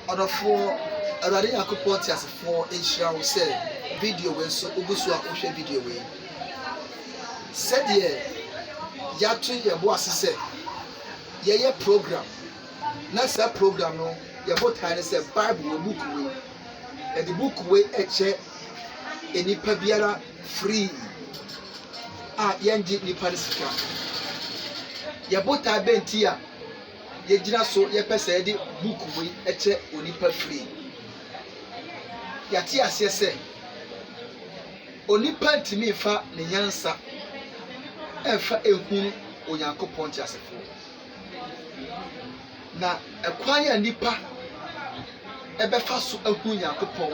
Odofo Awurade Yakobɔ te asefo ehyira wo sɛ video we so ogusu a wohwɛ video we. Sɛdeɛ yɛato yɛbo ase sɛ yɛyɛ program na sɛ program no yɛbo tae ne sɛ Bible wɔ book we. The book we ɛkyɛ enipa biara free a yɛngye nipa ne sika. Yɛbo tae bɛnti a yɛgyina so yɛpɛ sɛ yɛde book we ɛkyɛ onipa free. Yɛate aseɛ sɛ onipa ntimi fa ne nyansa ɛfa ehunu Onyankopɔn te asefo. Na ɛkwan ya nipa ɛbɛfa so ehunu Onyankopɔn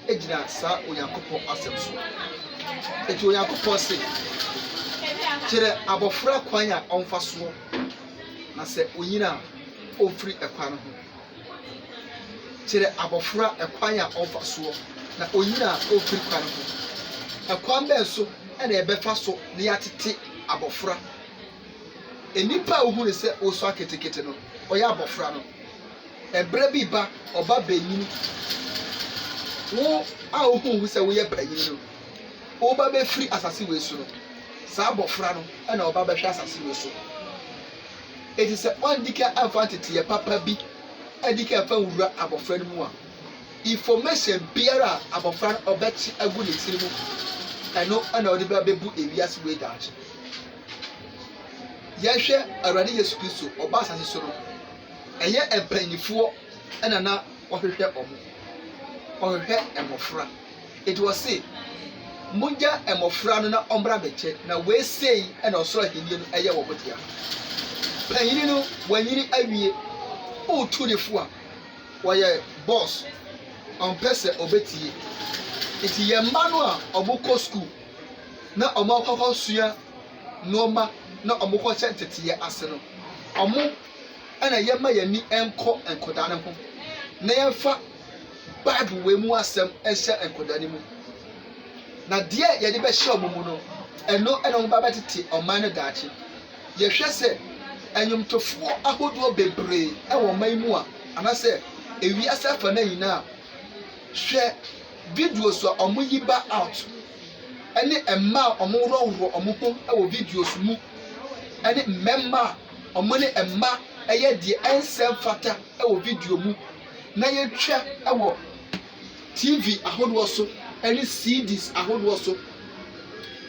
egyina saa Onyankopɔn asɛm so. Eti Onyankopɔn sɛ kyerɛ abɔfra kwan a ɔmfa so na sɛ onyina ofiri ɛkwan ho. Kyerɛ abɔfra ɛkwan a ɔmfa so na onyina ofiri kwan ho. Ɛkwan bɛn so ɛna ɛbɛfa so na yɛatete abɔfra. Enipa a ohunu sɛ oso aketekete no ɔyɛ abɔfra no. Ɛbrɛ bi ba ɔba bɛnyini. Wo a ohunu sɛ woyɛ panyin no ɔba bɛfiri asase wei so no. Saa abɔfra no ɛna ɔba bɛhwɛ asase wei so. Eti sɛ ɔndika afa tete papa bi adika afa wura abɔfra no mu a information biara abɔfra no ɔbɛkye agu ne tiri mu ɛno ɛna ɔde bɛbu ewiase wei daakye. Yɛhwɛ Awurade Yesu Kristo ɔba asase so no ɛyɛ mpanyinfoɔ ɛna na ɔhwehwɛ ɔmo. Ɔhwehwɛ mmɔfra. Eti wɔ se mogya mmɔfra no na ɔmbra bɛkyɛ na weesei ɛna ɔsoro ahenni no ɛyɛ wɔ botia. Panyini no wanyini awie otu ne fo a wɔyɛ boss ɔmpɛ sɛ ɔbɛtie. Eti yɛ mma no a ɔmo kɔ school na ɔmo akɔkɔ sua nneɛma na ɔmo kɔ kyɛ nteteyɛ ase no ɔmo ɛna yɛma yɛni ɛnkɔ nkɔdaa ne ho na yɛmfa Bible wei mu asɛm ɛhyɛ nkɔdaa ne mu. Na deɛ yɛde bɛhyɛ ɔmo mu no ɛno ɛna ɔmo ba bɛtete ɔman no daakye. Yɛhwɛ sɛ enyomtofoɔ ahodoɔ bebree ɛwɔ ɔman mu a anasɛ ewiase afa na nyinaa hwɛ videos a ɔmo yi ba out ɛne mmaa a ɔmo worɔworɔ ɔmo ho ɛwɔ videos mu ɛne mmarima a ɔmo ne mmaa ɛyɛ deɛ ɛnsɛm fata ɛwɔ video mu na yɛtwa ɛwɔ TV ahodoɔ so ɛne CDs ahodoɔ so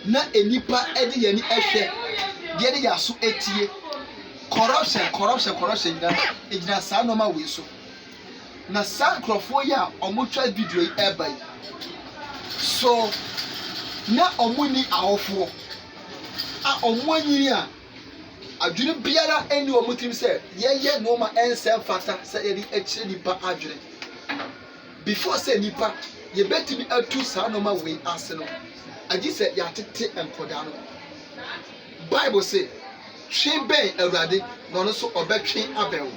na enipa ɛde yɛni ɛhwɛ deɛ de yɛ aso etie. Corruption gyina saa noma wei so. Na saa nkurɔfoɔ yi a ɔmo twa video yi ɛba yi so na ɔmo ni ahɔfoɔ a ɔmo anyini a adwene biara ɛni ɔmo tirim sɛ yɛyɛ nneɛma ɛnsɛm fata sɛ yɛde akyerɛ nipa adwene. Before sɛ nipa yɛbɛtumi atu saa noma wei ase no agye sɛ yɛatete nkɔdaa no. Bible say twe bɛn Awurade na ɔno so ɔbɛtwe abɛn.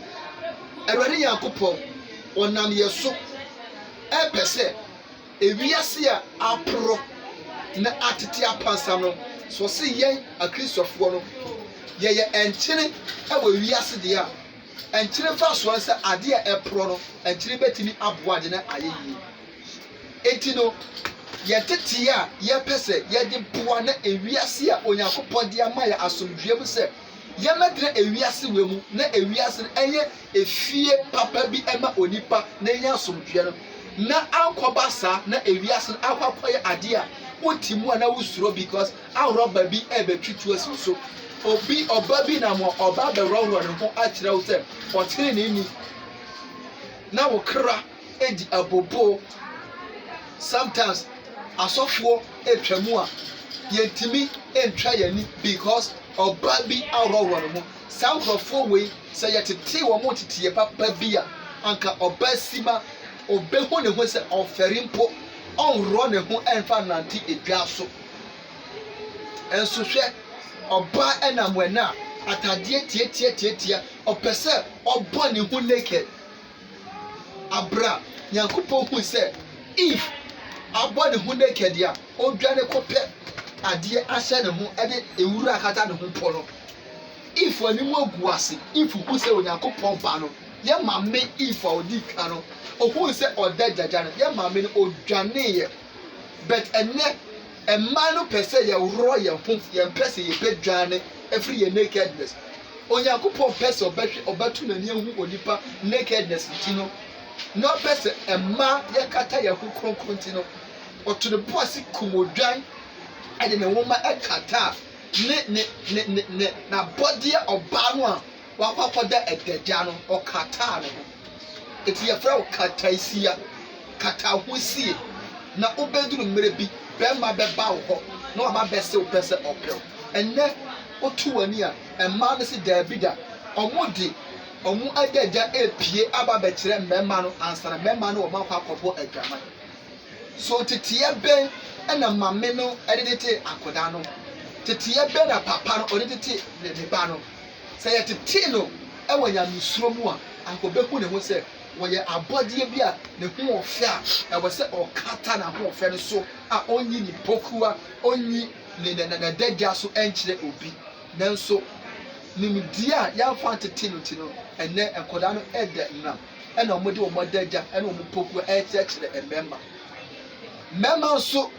Awurade Yakobɔ ɔnam yɛ so ɛpɛ sɛ ewiase a aporo na atete apansam no so se yɛn akristofoɔ no yɛyɛ ɛnkyene ɛwɔ ewiase deɛ a ɛnkyene fa so sɛ adeɛ a ɛporo no ɛnkyene bɛtumi aboa de na ayɛ yie. Eti no yɛtete a yɛpɛ sɛ yɛde boa na ewiase a Onyankopɔn de ama yɛ asomdwue mu sɛ yɛmɛdena ewiase wɔ mu na ewiase no ɛyɛ efie papa bi ɛma onipa na ɛyɛ asomdwue no na ankɔba saa na ewiase no akɔkɔyɛ adeɛ a woti mu a na wusuro because awurɔba bi ɛbɛtwitu asi so obi ɔba bi na mo ɔba bɛwɔwɔ ne ho akyerɛ wo sɛ ɔtene ne ni na wo kra edi abobo. Sometimes asɔfoɔ etwa mu a yɛntimi entwa yɛni because ɔba bi awɔwɔ ne ho. Saa nkurɔfoɔ wei sɛ yɛtete wɔn mo tete papa bi a anka ɔba sima ɔbɛhu ne ho sɛ ɔfɛre mpo ɔnworɔ ne ho ɛmfa nante edwa so. Ɛnso hwɛ ɔba ɛnam wɛna a atadeɛ tietia ɔpɛ sɛ ɔbɔ ne ho naked. Abra Nyankopɔn hu sɛ if abɔ ne ho naked a ɔdwa ne kɔpɛ adeɛ ahyɛ ne ho ɛde ewura akata ne ho pɔ no if wani mu agu ase if hu sɛ Onyankopɔn ba no Ye maame if odi kano. Ohu se oda jaja no. Ye maame no odwane ye. But ene a man pese ye ro ye ho ye pese ye bedwane every ye nakedness. Onyankopon pese obatu nani ehu onipa nakedness tino. No pese a man ye kata ye ho kronkron tino. Oto the boss kumodwan and then a woman e kata ne na body oba no a wakwakoda edeja no o kata no. Eti ye fra o kata isia kata ho sie na obeduru mmere bi bema beba wo ho na ma bese wo pese opel enne otu wani a emma ne se Davida omudi omu adeja epie aba be kire mmema no ansana mmema no wo makwa akobo adwaman so tetiye ben ena mamme no edete akoda no tetiye ben na papa no odete ne ba no se ye teti no ewanya nusuro mu a ankobehu ne ho se woye abodie bi a ne ho ofe a ewo se okata na ho ofe no so a onyi ni pokua onyi ne dadja so enkyere obi nanso nimdi a ya fa tete no ti no enne enkoda no ede na ena omode omodadja ena omopokua ekyere embemba mema so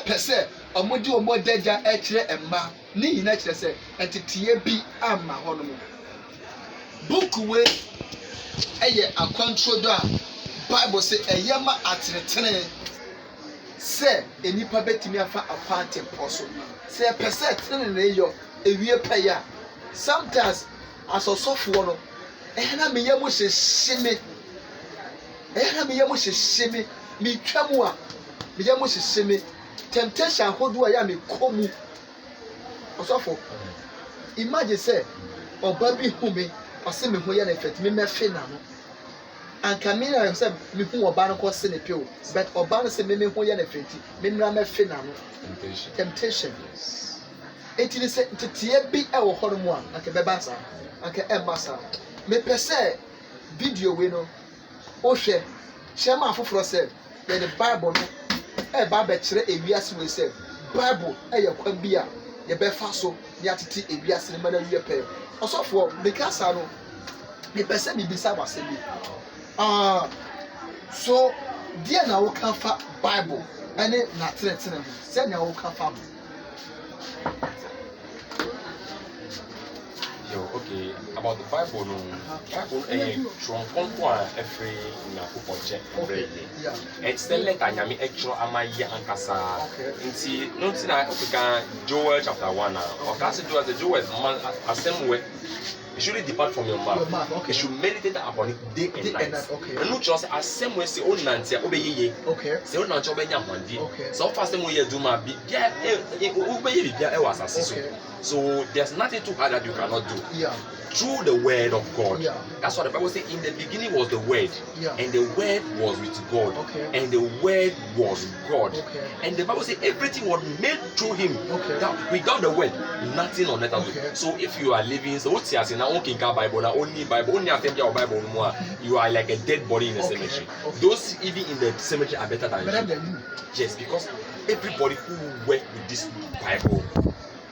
pese omode omodadja ekyere emma ni yina kyere se entitiye bi ama hono mo book we eye akwantrodo a Bible say eyema atretene se enipa betimi afa apante poso se pese tene ne yo ewie peya sometimes asosofo no ehna me yemo hyehime mi twamu a me yemo hyehime temptation hodo a ya me komu osofo imagine say oba bi humi ose me ho ya na effect me mefe na no anka me na say me hu oba no ko se ne pio but oba no say me ho ya na effect me na mefe na no temptation enti ne say tetiye bi e wo horo mu a anka beba sa anka e masa me pese video we no o hwe shema afoforo say the Bible no e ba be kire ewiase we say Bible e ye kwa bi a ye be fa so ya tete ewiase ne mana wie pe osofo because no me pese me bisa wase bi so dia na wo kan fa Bible ene na tretene ho se na wo kan fa Yo, okay, about the Bible, no, Bible, from Conqua, every Nakupoche, yeah. It's the letter, Yami, extra Amaya and Casa. See, not in Africa, Joel chapter 1, or Cassie Joel, the Joel, assembly. You shouldn't depart from your mouth. Okay. You should meditate upon it day and night. Okay. And not just as same way say own nancy obey ye. Okay. Say own nancy obey yamwandi. Okay. So fast same way you do my be obey ye bia e was assist. So there's nothing too hard that you cannot do. Yeah. Through the word of God. Yeah. That's what the Bible says. In the beginning was the word. Yeah. And the word was with God. Okay. And the word was God. Okay. And the Bible says everything was made through him. Okay. That without the word, nothing on earth. Okay. So if you are living, so what's here now only Bible, now only Bible, Bible more, you are like a dead body in the cemetery. Okay. Those even in the cemetery are better than you. Yes, because everybody who work with this Bible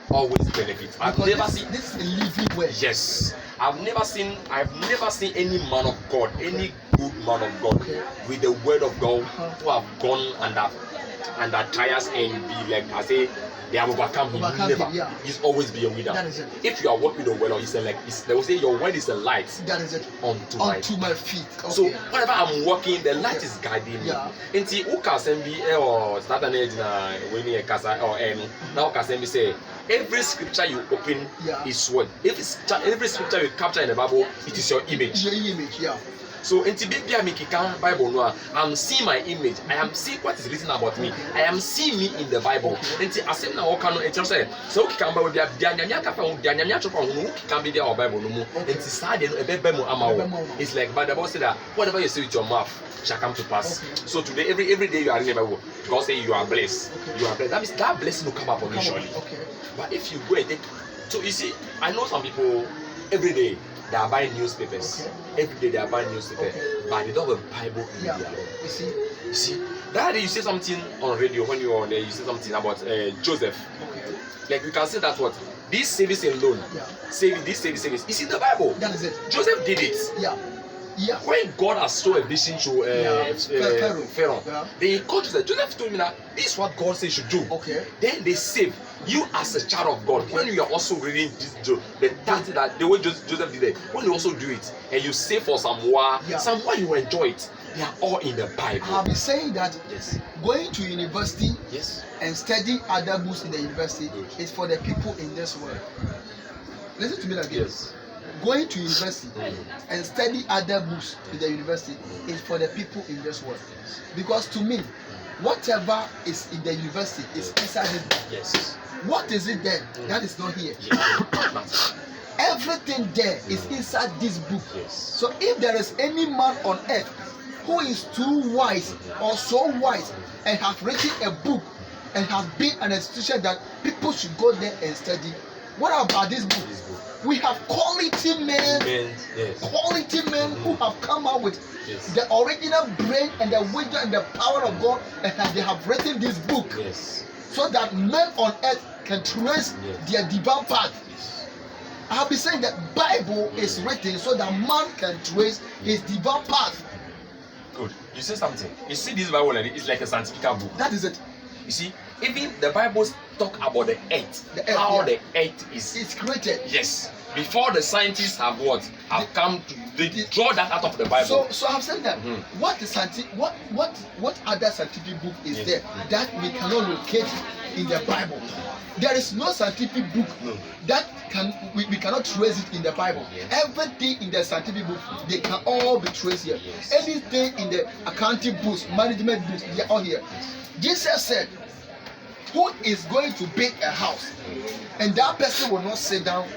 always benefits. I've never seen this is a living word. Yes, I've never seen any man of God, any good man of God with the word of God who have gone under trials and be like I say they have overcome him. Never. Yeah. He's always be a winner. That is it. If you are working the word, they will say your word is a light. That is it. Onto my feet. Okay. So whenever I'm walking, the light is guiding me. Yeah. Until who can send me or start an edge when you casa or now can send me say every scripture you open is what? Every scripture you capture in the Bible, it is your image. Your image, yeah. So in Tibia Bible no, I'm seeing my image. I am seeing what is written about me. I am seeing me in the Bible. Until I say now can no say so can Bible dia nyamia ka fa dia nyamia chopa hu can be there or Bible no mu. Until sad no ebebe mu amawo. It's like but the Bible say that whatever you say with your mouth shall come to pass. Okay. So today every day you are in the Bible, God say you are blessed. Okay. You are blessed. That means that blessing will come upon you surely. Okay. But if you go and take, so you see, I know some people every day they are buying newspapers. Okay. Every day they are buying newspapers, but they don't have a Bible in their home. You see. That day you say something on radio when you are on there. You say something about Joseph. Okay. Like you can say that what this service alone, this service is in the Bible. That is it. Joseph did it. Yeah. Yeah. When God has shown a vision to Pharaoh, Yeah. they called Joseph. Joseph told me that this is what God says you should do. Okay. Then they save you as a child of God. When you are also reading this, the task that the way Joseph did it, when you also do it and you save for someone, you enjoy it. They are all in the Bible. I've been saying that Yes. going to university Yes. and studying other books in the university Good. is for the people in this world. Listen to me again. Yes. Going to university and study other books in the university is for the people in this world. Because to me, whatever is in the university is inside this book. Yes. What is it then that is not here? Yes. Everything there is inside this book. Yes. So if there is any man on earth who is too wise or so wise and has written a book and has been an institution that people should go there and study, what about this book? We have quality men, Yes. quality men who have come out with Yes. the original brain and the wisdom and the power of God, and they have written this book Yes. so that men on earth can trace their divine path. I have been saying that Bible is written so that man can trace his divine path. Good. You say something. You see this Bible, it's like a scientific book. That is it. You see, even the Bible talk about the earth, how the earth is. It's created. Yes. Before the scientists have come to they draw that out of the Bible. So I'm saying that what is scientific? What other scientific book is there that we cannot locate in the Bible? There is no scientific book that we cannot trace it in the Bible. Everything in the scientific book, they can all be traced here. Anything in the accounting books, management books, they are all here. Jesus said, who is going to build a house and that person will not sit down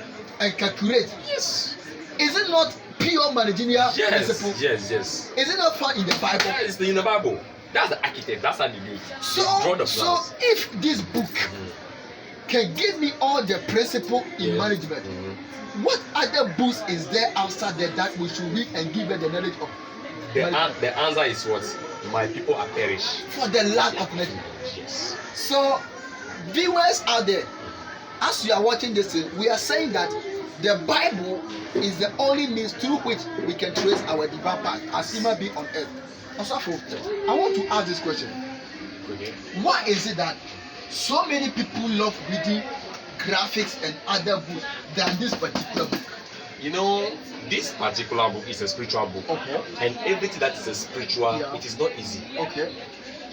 and calculate? Yes. Is it not pure managerial principle? Yes. Is it not found in the Bible? Yeah, it's in the Bible. That's the architect. That's how they do it. Draw the So plans. if this book can give me all the principle in management, what other books is there outside there that we should read and give them the knowledge of? The answer is what? My people are perished for the lack of knowledge. Yes. So, viewers out there, as you are watching this thing, we are saying that the Bible is the only means through which we can trace our divine path as human beings on earth. Also, I want to ask this question. Okay. Why is it that so many people love reading graphics and other books than this particular book? You know, this particular book is a spiritual book. Okay. And everything that is a spiritual, it is not easy. Okay.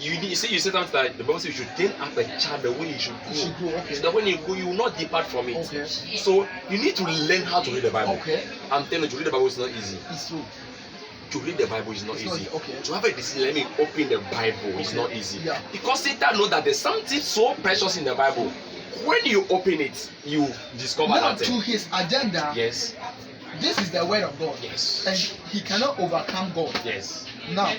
You said something like the Bible says you should train up a child the way he should go. Okay. So that when you go, you will not depart from it. Okay. So you need to learn how to read the Bible. Okay. I'm telling you, to read the Bible is not easy. It's true. To read the Bible is not It's easy. not, okay. To have a decision, let me open the Bible is not easy. Yeah. Because Satan knows that there's something so precious in the Bible. When you open it, you discover Now, that. to his agenda, Yes. this is the word of God. Yes. And he cannot overcome God. Yes. Now,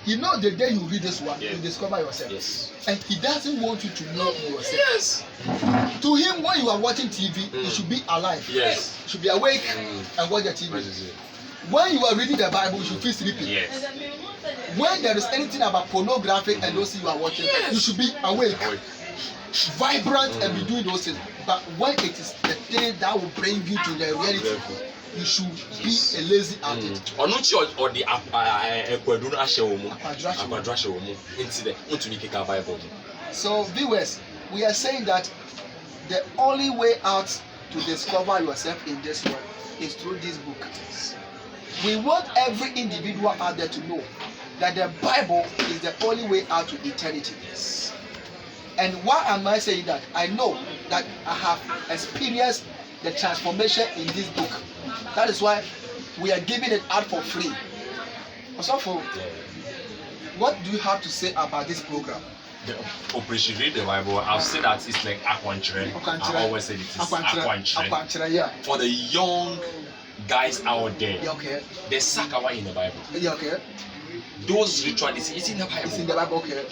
he knows the day you read this one, Yeah. you discover yourself. Yes. And he doesn't want you to know yourself. Yes. To him, when you are watching TV, you should be alive. Yes. You should be awake and watch the TV. What is it? When you are reading the Bible, you should feel sleepy. Yes. When there is anything about pornography and those things you are watching, you should be awake, vibrant, and be doing those things. But when it is the thing that will bring you to the reality, you should be a lazy at it. Ọ̀nùchí ọ̀dì ẹ̀kọ́ẹ̀dùn ahyẹ wọ̀ mu. Akwadwo Ahyẹ wọ̀ mu. Nti dẹ̀, ntumi kíkà Bible. So, viewers, we are saying that the only way out to discover yourself in this world is through this book. We want every individual out there to know that the Bible is the only way out to eternity. And why am I saying that? I know that I have experienced the transformation in this book. That is why we are giving it out for free. Also, what do you have to say about this program? Operation Read the Bible, I've said that it's like Akwanchere. I always say it is Akwanchere. Yeah. For the young guys out there, Yeah, okay. the Sakawa in the Bible. Yeah, okay. Those rituals, it's in the Bible. It's in the Bible, okay.